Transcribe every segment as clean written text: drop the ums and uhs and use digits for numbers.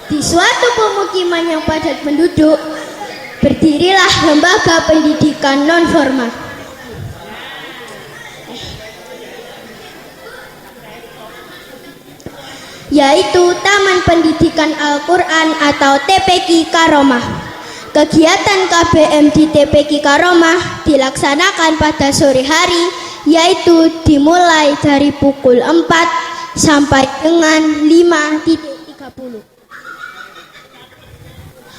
Di suatu pemukiman yang padat penduduk, berdirilah lembaga pendidikan non-formal, yaitu Taman Pendidikan Al-Quran atau TPQ Karomah. Kegiatan KBM di TPQ Karomah dilaksanakan pada sore hari, yaitu dimulai dari pukul 4 sampai dengan 5.30.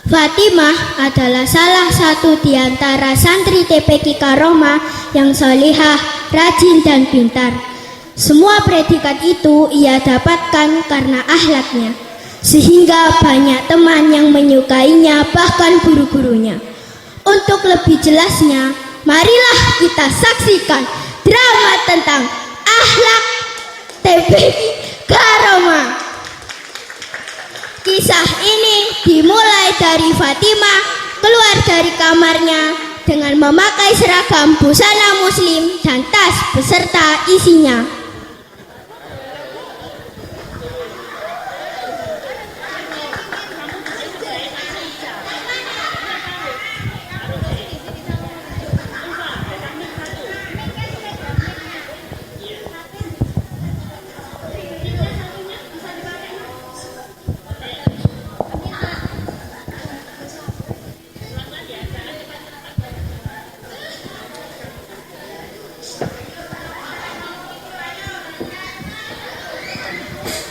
Fatimah adalah salah satu di antara santri TPQ Karomah yang solihah, rajin dan pintar. Semua predikat itu ia dapatkan karena akhlaknya, sehingga banyak teman yang menyukainya, bahkan guru-gurunya. Untuk lebih jelasnya, marilah kita saksikan drama tentang akhlak TPQ Karomah. Kisah ini dimulai dari Fatimah keluar dari kamarnya dengan memakai seragam busana muslim dan tas beserta isinya.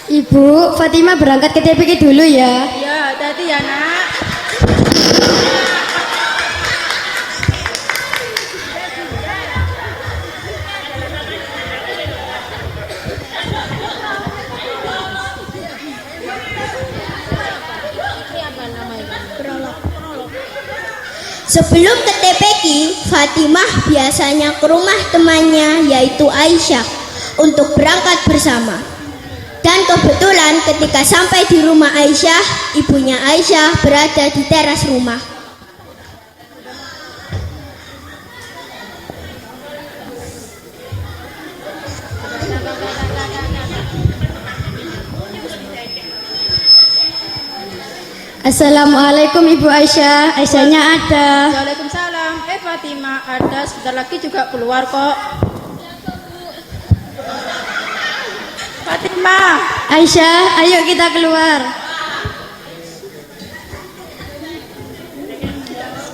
Ibu, Fatimah berangkat ke TPQ dulu ya. Ya, hati-hati ya nak. Sebelum ke TPQ, Fatimah biasanya ke rumah temannya yaitu Aisyah untuk berangkat bersama. Dan kebetulan ketika sampai di rumah Aisyah, ibunya Aisyah berada di teras rumah. Assalamualaikum Ibu Aisyah. Aisyahnya ada. Waalaikumsalam. Fatimah ada, sebentar lagi juga keluar kok. Fatimah. Aisyah, ayo kita keluar.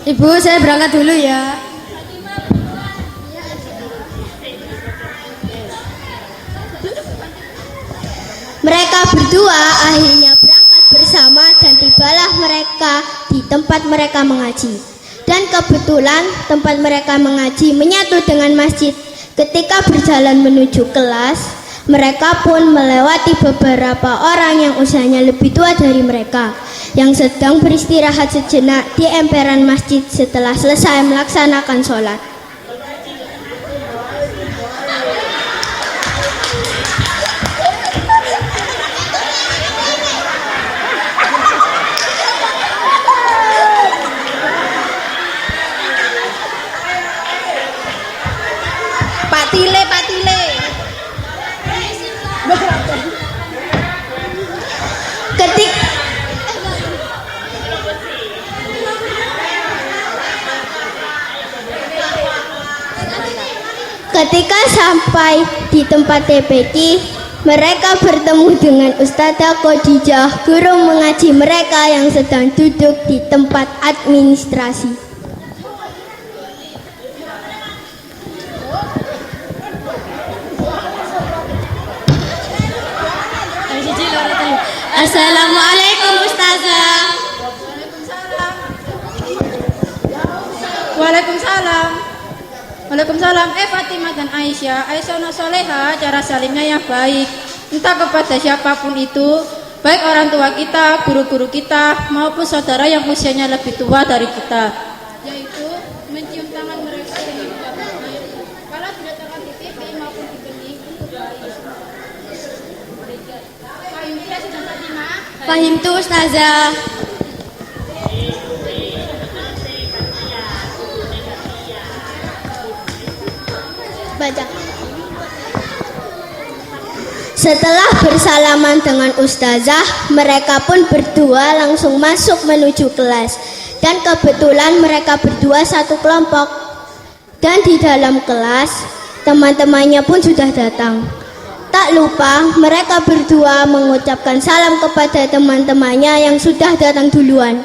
Ibu, saya berangkat dulu ya. Mereka berdua akhirnya berangkat bersama dan tibalah mereka di tempat mereka mengaji. Dan kebetulan tempat mereka mengaji menyatu dengan masjid. Ketika berjalan menuju kelas, mereka pun melewati beberapa orang yang usianya lebih tua dari mereka, yang sedang beristirahat sejenak di emperan masjid setelah selesai melaksanakan sholat. Patile. Ketika sampai di tempat TPQ, mereka bertemu dengan Ustadzah Khadijah, guru mengaji mereka yang sedang duduk di tempat administrasi. Assalamualaikum Ustazah. Waalaikumsalam. Fatimah dan Aisyah soleha, cara salimnya yang baik, entah kepada siapapun itu, baik orang tua kita, guru-guru kita, maupun saudara yang usianya lebih tua dari kita, yaitu mencium tangan mereka dengan baik, kalau diletakkan di pipi maupun di benih untuk baik. Paham tidak sudah Fatimah? Pahim tuh Ustazah. Baca. Setelah bersalaman dengan ustazah, mereka pun berdua langsung masuk menuju kelas. Dan kebetulan mereka berdua satu kelompok. Dan di dalam kelas, teman-temannya pun sudah datang. Tak lupa, mereka berdua mengucapkan salam kepada teman-temannya yang sudah datang duluan.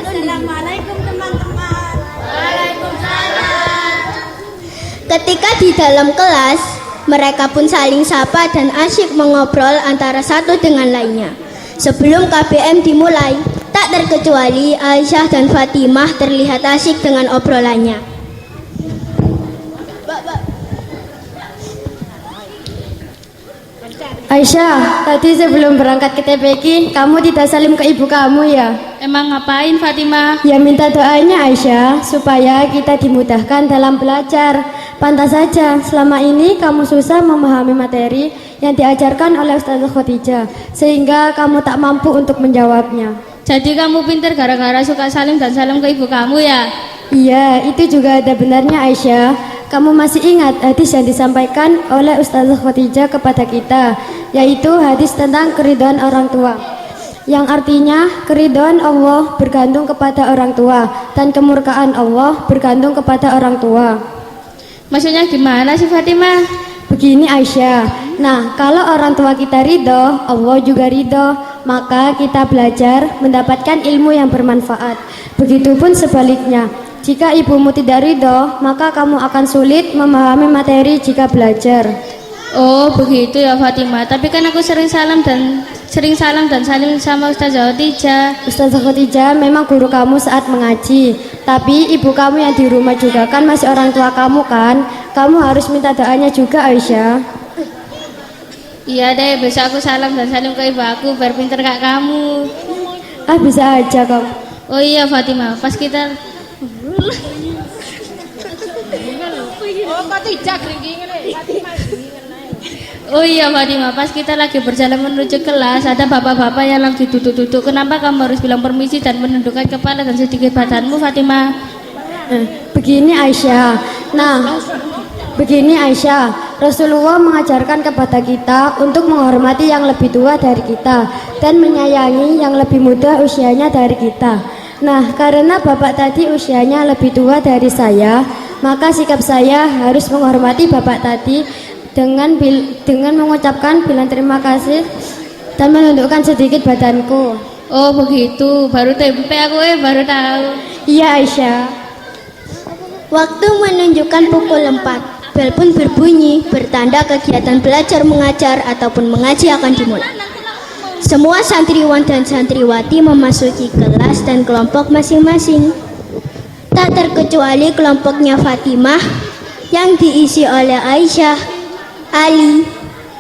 Assalamualaikum teman-teman. Waalaikumsalam. Ketika di dalam kelas, mereka pun saling sapa dan asyik mengobrol antara satu dengan lainnya. Sebelum KBM dimulai, tak terkecuali Aisyah dan Fatimah terlihat asyik dengan obrolannya. Aisyah, tadi sebelum berangkat ke TPQ, kamu tidak salim ke ibu kamu ya? Emang ngapain Fatimah? Ya minta doanya Aisyah, supaya kita dimudahkan dalam belajar. Pantas saja, selama ini kamu susah memahami materi yang diajarkan oleh Ustazah Khadijah, sehingga kamu tak mampu untuk menjawabnya. Jadi kamu pinter gara-gara suka salim dan salam ke ibu kamu ya? Iya, itu juga ada benarnya Aisyah. Kamu masih ingat hadis yang disampaikan oleh Ustazah Khadijah kepada kita, yaitu hadis tentang keridhaan orang tua, yang artinya keridhaan Allah bergantung kepada orang tua dan kemurkaan Allah bergantung kepada orang tua. Maksudnya gimana sih Fatimah? Begini Aisyah, nah kalau orang tua kita ridho, Allah juga ridho, maka kita belajar mendapatkan ilmu yang bermanfaat. Begitupun sebaliknya, jika ibumu tidak ridho, maka kamu akan sulit memahami materi jika belajar. Oh begitu ya Fatimah, tapi kan aku sering salam dan salim sama Ustazah Khadijah. Ustazah Khadijah memang guru kamu saat mengaji, tapi ibu kamu yang di rumah juga kan masih orang tua kamu kan. Kamu harus minta doanya juga Aisyah. Iya deh, besok aku salam dan salim ke ibu aku biar pinter kayak kamu. Ah bisa aja kamu. Oh iya Fatimah, pas kita Oh iya Fatimah, pas kita lagi berjalan menuju kelas, ada bapak-bapak yang lagi duduk-duduk. Kenapa kamu harus bilang permisi dan menundukkan kepala dan sedikit badanmu Fatimah? Begini Aisyah, Rasulullah mengajarkan kepada kita untuk menghormati yang lebih tua dari kita dan menyayangi yang lebih muda usianya dari kita. Nah, karena bapak tadi usianya lebih tua dari saya, maka sikap saya harus menghormati bapak tadi dengan mengucapkan bilang terima kasih dan menundukkan sedikit badanku. Oh begitu, baru tempe aku baru tahu. Iya Aisyah. Waktu menunjukkan pukul 4, bel pun berbunyi, bertanda kegiatan belajar mengajar ataupun mengaji akan dimulai. Semua santriwan dan santriwati memasuki kelas dan kelompok masing-masing. Tak terkecuali kelompoknya Fatimah yang diisi oleh Aisyah, Ali,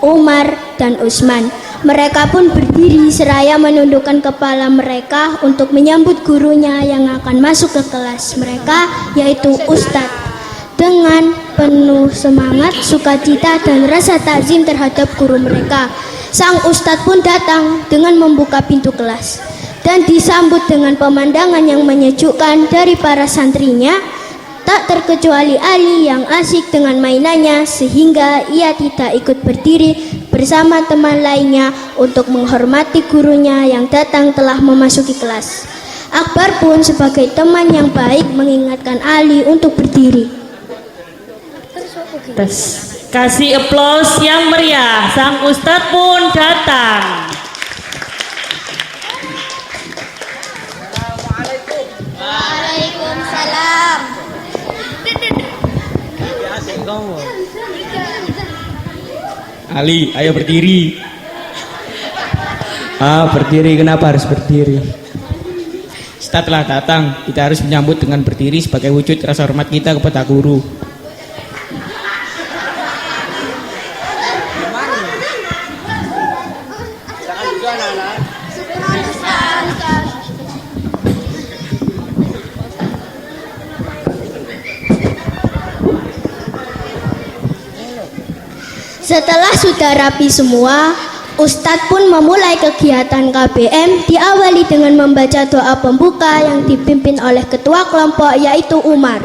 Umar, dan Utsman. Mereka pun berdiri seraya menundukkan kepala mereka untuk menyambut gurunya yang akan masuk ke kelas mereka, yaitu Ustadz. Dengan penuh semangat, sukacita, dan rasa takzim terhadap guru mereka, sang Ustadz pun datang dengan membuka pintu kelas dan disambut dengan pemandangan yang menyejukkan dari para santrinya. Tak terkecuali Ali yang asyik dengan mainannya, sehingga ia tidak ikut berdiri bersama teman lainnya untuk menghormati gurunya yang datang telah memasuki kelas. Akbar pun sebagai teman yang baik mengingatkan Ali untuk berdiri. Kasih aplaus yang meriah, sang Ustadz pun datang. Waalaikumsalam. Ali, ayo berdiri. Berdiri, kenapa harus berdiri? Ustadz telah datang, kita harus menyambut dengan berdiri sebagai wujud rasa hormat kita kepada guru. Setelah sudah rapi semua, Ustadz pun memulai kegiatan KBM, diawali dengan membaca doa pembuka yang dipimpin oleh ketua kelompok yaitu Umar.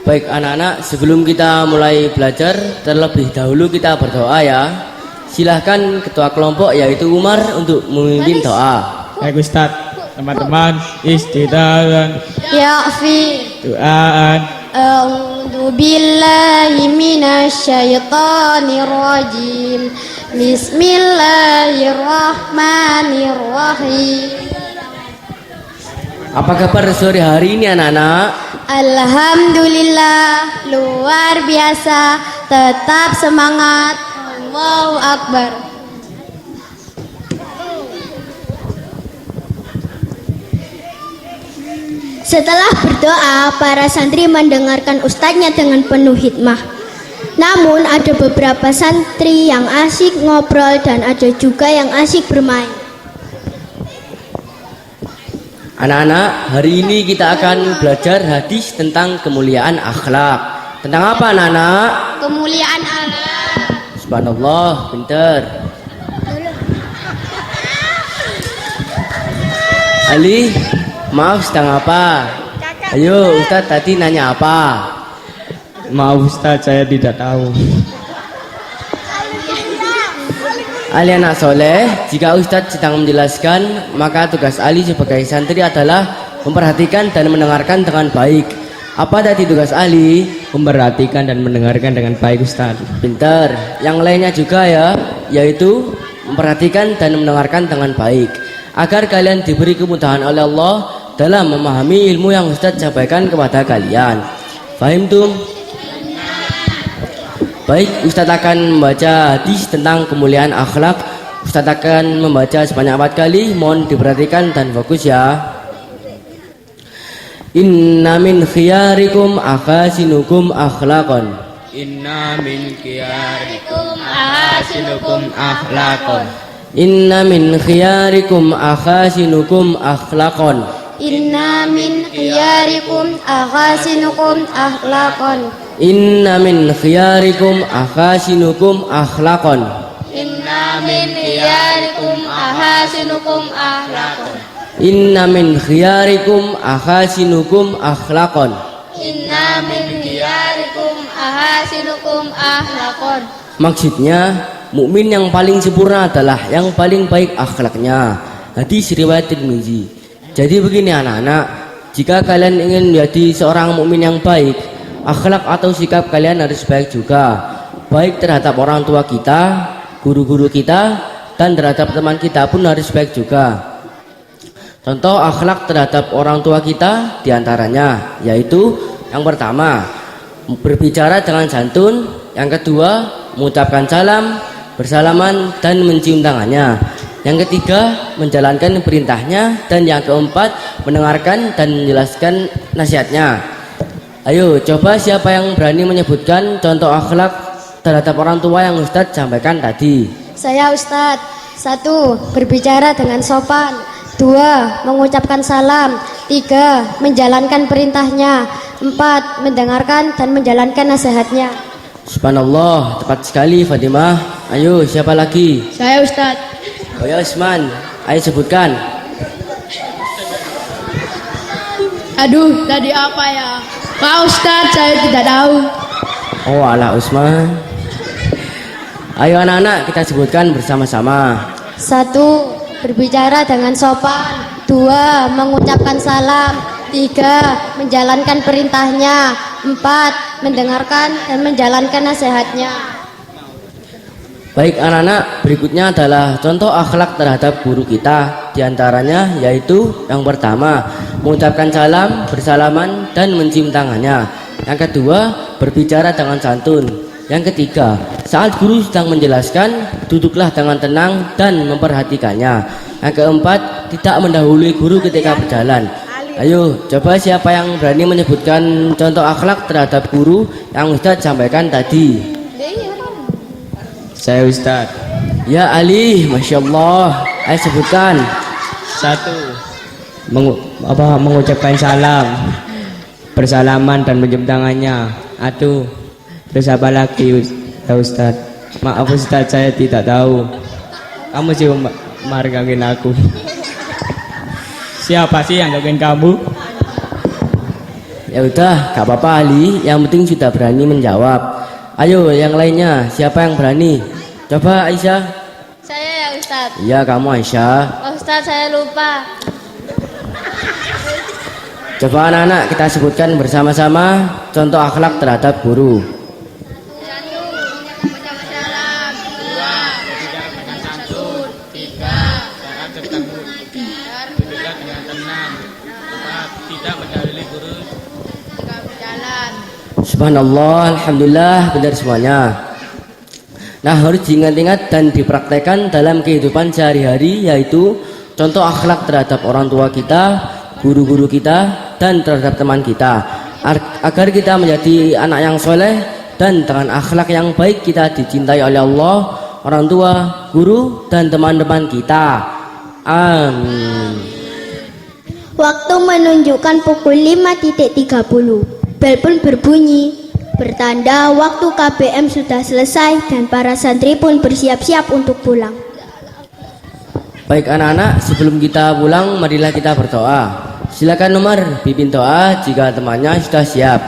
Baik anak-anak, sebelum kita mulai belajar, terlebih dahulu kita berdoa ya. Silahkan ketua kelompok yaitu Umar untuk memimpin doa. Baik Ustadz, teman-teman istidahan Ya fi doaan. A'udzu billahi minasyaitonir rajim. Bismillahirrahmanirrahim. Apa kabar sore hari ini anak-anak? Alhamdulillah, luar biasa. Tetap semangat. Allahu Akbar. Setelah berdoa, para santri mendengarkan ustadznya dengan penuh hikmah. Namun ada beberapa santri yang asyik ngobrol dan ada juga yang asyik bermain. Anak-anak, hari ini kita akan belajar hadis tentang kemuliaan akhlak. Tentang apa anak-anak? Kemuliaan Allah. Subhanallah, pinter. Ali, maaf sedang apa? Ayo Ustadz tadi nanya apa? Maaf Ustadz, saya tidak tahu. Ali anak soleh, jika Ustadz sedang menjelaskan, maka tugas Ali sebagai santri adalah memperhatikan dan mendengarkan dengan baik. Apa tadi tugas Ali? Memperhatikan dan mendengarkan dengan baik Ustadz. Pinter. Yang lainnya juga ya, yaitu memperhatikan dan mendengarkan dengan baik, agar kalian diberi kemudahan oleh Allah dalam memahami ilmu yang Ustadz sampaikan kepada kalian. Fahim tum? Baik, Ustadz akan membaca hadis tentang kemuliaan akhlak. Ustadz akan membaca sebanyak 4 kali. Mohon diperhatikan dan fokus ya. Inna min khiyarikum akhasinukum akhlaqan. Inna min khiyarikum ahasinukum akhlaqan. Inna min khiyarikum akhasinukum akhlaqan. Inna min khiyarikum akhasinukum akhlaqan. Inna min khiyarikum akhasinukum akhlaqan. Inna min khiyarikum akhasinukum akhlaqan. Inna min khiyarikum akhasinukum akhlaqan. Inna min khiyarikum akhasinukum akhlaqan. Maksudnya, mukmin yang paling sempurna adalah yang paling baik akhlaknya. Hadis riwayat Tirmizi. Jadi begini anak-anak, jika kalian ingin menjadi seorang mukmin yang baik, akhlak atau sikap kalian harus baik juga. Baik terhadap orang tua kita, guru-guru kita, dan terhadap teman kita pun harus baik juga. Contoh akhlak terhadap orang tua kita diantaranya yaitu yang pertama, berbicara dengan santun. Yang kedua, mengucapkan salam, bersalaman, dan mencium tangannya. Yang ketiga, menjalankan perintahnya. Dan yang keempat, mendengarkan dan menjelaskan nasihatnya. Ayo, coba siapa yang berani menyebutkan contoh akhlak terhadap orang tua yang Ustadz sampaikan tadi? Saya Ustadz. 1. Berbicara dengan sopan. 2. Mengucapkan salam. 3. Menjalankan perintahnya. 4. Mendengarkan dan menjalankan nasihatnya. Subhanallah, tepat sekali Fatimah. Ayo, siapa lagi? Saya Ustadz. Oh ya Usman, ayo sebutkan. Aduh, tadi apa ya? Pak Ustadz, saya tidak tahu. Oh alah Usman. Ayo anak-anak, kita sebutkan bersama-sama. 1. Berbicara dengan sopan. 2. Mengucapkan salam. 3. Menjalankan perintahnya. 4. Mendengarkan dan menjalankan nasihatnya. Baik anak-anak, berikutnya adalah contoh akhlak terhadap guru kita. Di antaranya yaitu yang pertama, mengucapkan salam, bersalaman, dan mencium tangannya. Yang kedua, berbicara dengan santun. Yang ketiga, saat guru sedang menjelaskan, duduklah dengan tenang dan memperhatikannya. Yang keempat, tidak mendahului guru ketika berjalan. Ayo, coba siapa yang berani menyebutkan contoh akhlak terhadap guru yang Ustadz sampaikan tadi? Saya Ustadz. Ya Ali, Masya Allah. Ayo sebutkan. 1. Mengucapkan salam, bersalaman dan menjemput tangannya. Terus apa lagi ya Ustaz? Maaf Ustaz, saya tidak tahu. Kamu sih margangin aku. Siapa sih yang gangguin kamu? Ya udah, gak apa-apa Ali. Yang penting sudah berani menjawab. Ayo yang lainnya, siapa yang berani? Coba Aisyah. Saya ya Ustadz. Iya kamu Aisyah. Oh, Ustadz saya lupa. Coba anak-anak kita sebutkan bersama-sama contoh akhlak terhadap guru. Subhanallah, alhamdulillah, benar semuanya. Nah, harus diingat-ingat dan dipraktekkan dalam kehidupan sehari-hari, yaitu contoh akhlak terhadap orang tua kita, guru-guru kita, dan terhadap teman kita, agar kita menjadi anak yang soleh dan dengan akhlak yang baik kita dicintai oleh Allah, orang tua, guru, dan teman-teman kita. Amin. Waktu menunjukkan pukul 5.30. Bel pun berbunyi, bertanda waktu KBM sudah selesai dan para santri pun bersiap-siap untuk pulang. Baik anak-anak, sebelum kita pulang, marilah kita berdoa. Silakan Umar, pimpin doa jika temannya sudah siap.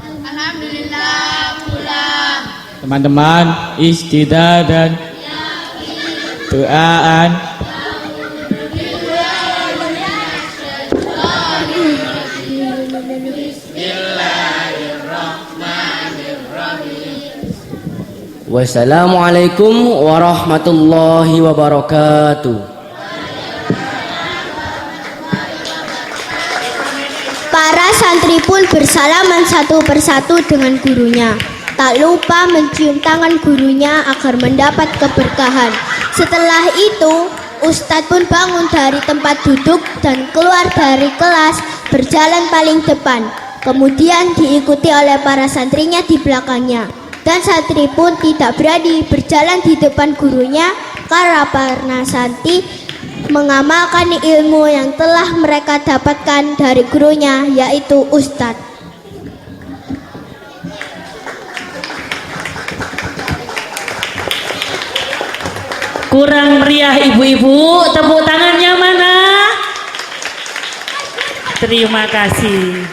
Alhamdulillah pulang. Teman-teman, istidah dan doaan. Wassalamualaikum warahmatullahi wabarakatuh. Para santri pun bersalaman satu persatu dengan gurunya. Tak lupa mencium tangan gurunya agar mendapat keberkahan. Setelah itu, Ustadz pun bangun dari tempat duduk dan keluar dari kelas berjalan paling depan. Kemudian diikuti oleh para santrinya di belakangnya. Dan santri pun tidak berani berjalan di depan gurunya karena para santri mengamalkan ilmu yang telah mereka dapatkan dari gurunya, yaitu Ustadz. Kurang meriah ibu-ibu, tepuk tangannya mana? Terima kasih.